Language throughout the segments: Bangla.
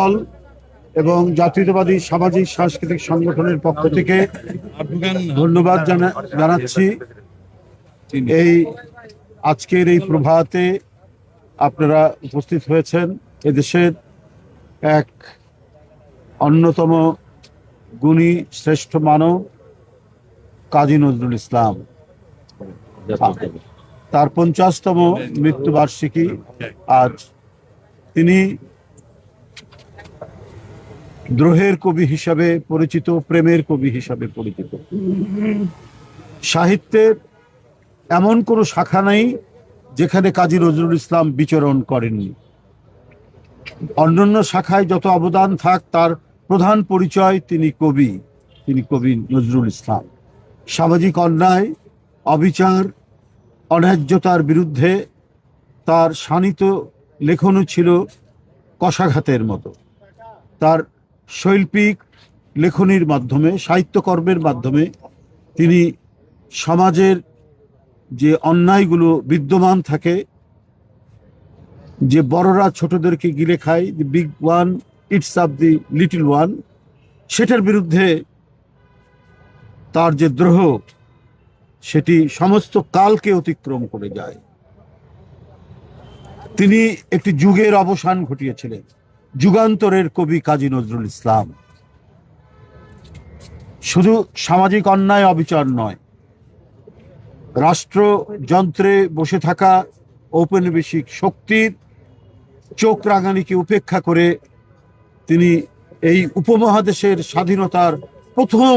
দল এবং জাতীয়তাবাদী সামাজিক সাংস্কৃতিক সংগঠনের পক্ষ থেকে ধন্যবাদ জানাচ্ছি। এই আজকের এই প্রভাতে আপনারা উপস্থিত হয়েছেন এদেশের এক অন্যতম গুণী শ্রেষ্ঠ মানব কাজী নজরুল ইসলাম, তার 50তম মৃত্যুবার্ষিকী আজ। তিনি দ্রোহের কবি হিসাবে পরিচিত, প্রেমের কবি হিসাবে পরিচিত। সাহিত্যের এমন কোনো শাখা নেই যেখানে কাজী নজরুল ইসলাম বিচরণ করেননি। অন্যান্য শাখায় যত অবদান থাক, তার প্রধান পরিচয় তিনি কবি নজরুল ইসলাম। সামাজিক অন্যায়, অবিচার, অন্যায্যতার বিরুদ্ধে তার শানিত লেখনও ছিল কশাঘাতের মতো। তার শৈল্পিক লেখনীর মাধ্যমে, সাহিত্যকর্মের মাধ্যমে তিনি সমাজের যে অন্যায়গুলো বিদ্যমান থাকে, যে বড়রা ছোটদেরকে গিলে খায়, the big one it's up the little one, সেটার বিরুদ্ধে তার যে দ্রোহ, সেটি সমস্ত কালকে অতিক্রম করে যায়। তিনি একটি যুগের অবসান ঘটিয়েছিলেন, যুগান্তরের কবি কাজী নজরুল ইসলাম। শুধু সামাজিক অন্যায় অবিচার নয়, রাষ্ট্রযন্ত্রে বসে থাকা ঔপনিবেশিক শক্তির চোখ রাঙানিকে উপেক্ষা করে তিনি এই উপমহাদেশের স্বাধীনতার প্রথম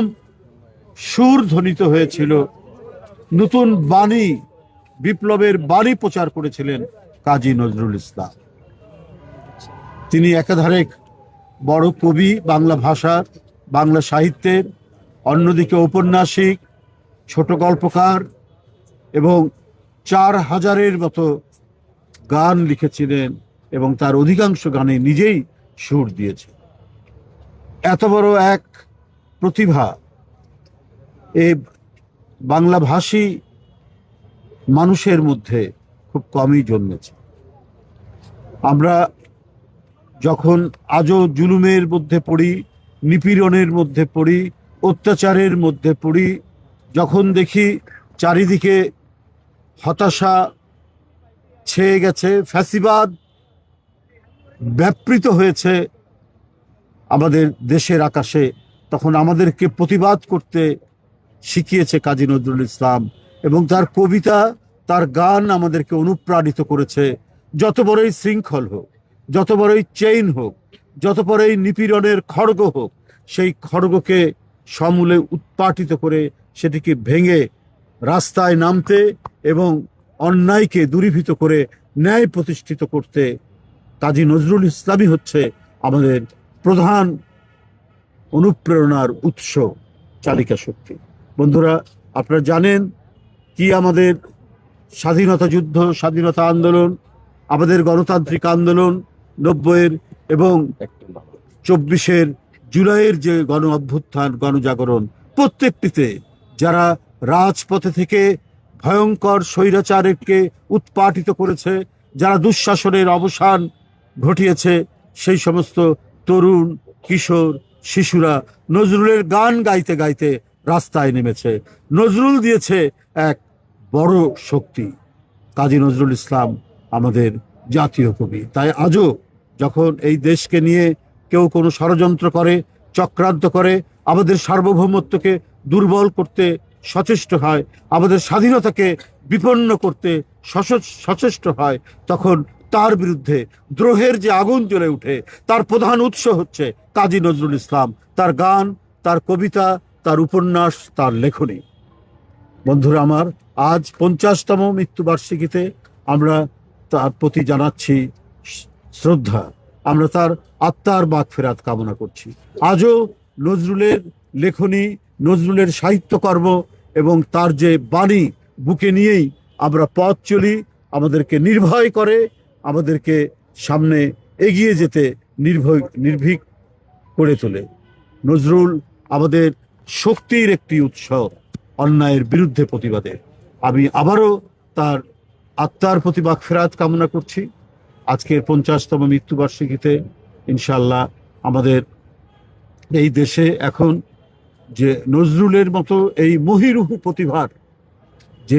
সুর ধ্বনিত হয়েছিল, নতুন বাণী, বিপ্লবের বাণী প্রচার করেছিলেন কাজী নজরুল ইসলাম। তিনি একাধারে বড় কবি বাংলা ভাষার, বাংলা সাহিত্যের, অন্যদিকে ঔপন্যাসিক, ছোট গল্পকার এবং 4000-এর মতো গান লিখেছিলেন এবং তার অধিকাংশ গানে নিজেই সুর দিয়েছে। এত বড় এক প্রতিভা এই বাংলাভাষী মানুষের মধ্যে খুব কমই জন্মেছে। আমরা যখন আজও জুলুমের মধ্যে পড়ি, নিপীড়নের মধ্যে পড়ি, অত্যাচারের মধ্যে পড়ি, যখন দেখি চারিদিকে হতাশা ছেয়ে গেছে, ফ্যাসিবাদ ব্যাপৃত হয়েছে আমাদের দেশের আকাশে, তখন আমাদেরকে প্রতিবাদ করতে শিখিয়েছে কাজী নজরুল ইসলাম। এবং তার কবিতা, তার গান আমাদেরকে অনুপ্রাণিত করেছে। যত বড়ই শৃঙ্খল হোক, যত বড়ই চেইন হোক, যত বড়ই নিপীড়নের খড়গ হোক, সেই খড়গকে সমূলে উৎপাটিত করে সেটিকে ভেঙে রাস্তায় নামতে এবং অন্যায়কে দূরীভূত করে ন্যায় প্রতিষ্ঠিত করতে কাজী নজরুল ইসলামই হচ্ছে আমাদের প্রধান অনুপ্রেরণার উৎস, চালিকা শক্তি। বন্ধুরা, আপনারা জানেন কি আমাদের স্বাধীনতা যুদ্ধ, স্বাধীনতা আন্দোলন, আমাদের গণতান্ত্রিক আন্দোলন 90-এর এবং 24-এর জুলাইয়ের যে গণ অভ্যুত্থান, গণজাগরণ, প্রত্যেকটিতে যারা রাজপথে থেকে ভয়ঙ্কর স্বৈরাচারকে উৎপাটিত করেছে, যারা দুঃশাসনের অবসান ঘটিয়েছে, সেই সমস্ত তরুণ, কিশোর, শিশুরা নজরুলের গান গাইতে গাইতে রাস্তায় নেমেছে। নজরুল দিয়েছে এক বড় শক্তি। কাজী নজরুল ইসলাম আমাদের জাতীয় কবি। তাই আজও যখন এই দেশকে নিয়ে কেউ কোনো ষড়যন্ত্র করে, চক্রান্ত করে, আমাদের সার্বভৌমত্বকে দুর্বল করতে সচেষ্ট হয়, আমাদের স্বাধীনতাকে বিপন্ন করতে সচেষ্ট হয়, তখন তার বিরুদ্ধে দ্রোহের যে আগুন জ্বলে উঠে, তার প্রধান উৎস হচ্ছে কাজী নজরুল ইসলাম, তার গান, তার কবিতা, তার উপন্যাস, তার লেখনী। বন্ধুরা আমার, আজ 50তম মৃত্যুবার্ষিকীতে আমরা তার প্রতি জানাচ্ছি শ্রদ্ধা। আমরা তার আত্মার মাগফিরাত কামনা করছি। আজও নজরুলের লেখনী, নজরুলের সাহিত্যকর্ম এবং তার যে বাণী বুকে নিয়েই আমরা পথ চলি, আমাদেরকে নির্ভয় করে, আমাদেরকে সামনে এগিয়ে যেতে নির্ভীক করে তোলে। নজরুল আমাদের শক্তির একটি উৎস, অন্যায়ের বিরুদ্ধে প্রতিবাদে। আমি আবারও তার আত্মার প্রতি মাগফিরাত কামনা করছি। আজকের 50তম মৃত্যুবার্ষিকীতে ইনশাআল্লাহ আমাদের এই দেশে এখন যে নজরুলের মতো এই মহিরুহ প্রতিভার যে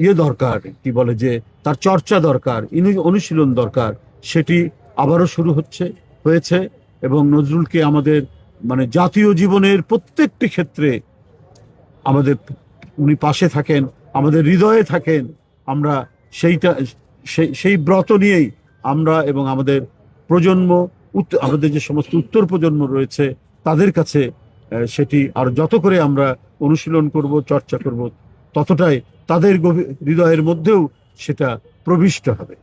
ইয়ে দরকার, কি বলে যে তার চর্চা দরকার, অনুশীলন দরকার, সেটি আবারও শুরু হয়েছে। এবং নজরুলকে আমাদের মানে জাতীয় জীবনের প্রত্যেকটি ক্ষেত্রে আমাদের উনি পাশে থাকেন, আমাদের হৃদয়ে থাকেন। আমরা সেইটা সেই ব্রত নিয়েই আমরা এবং আমাদের প্রজন্ম, আমাদের যে সমস্ত উত্তর প্রজন্ম রয়েছে তাদের কাছে সেটি আর যত করে আমরা অনুশীলন করব, চর্চা করব, ততটাই তাদের হৃদয়ের মধ্যেও সেটা প্রবিষ্ট হবে।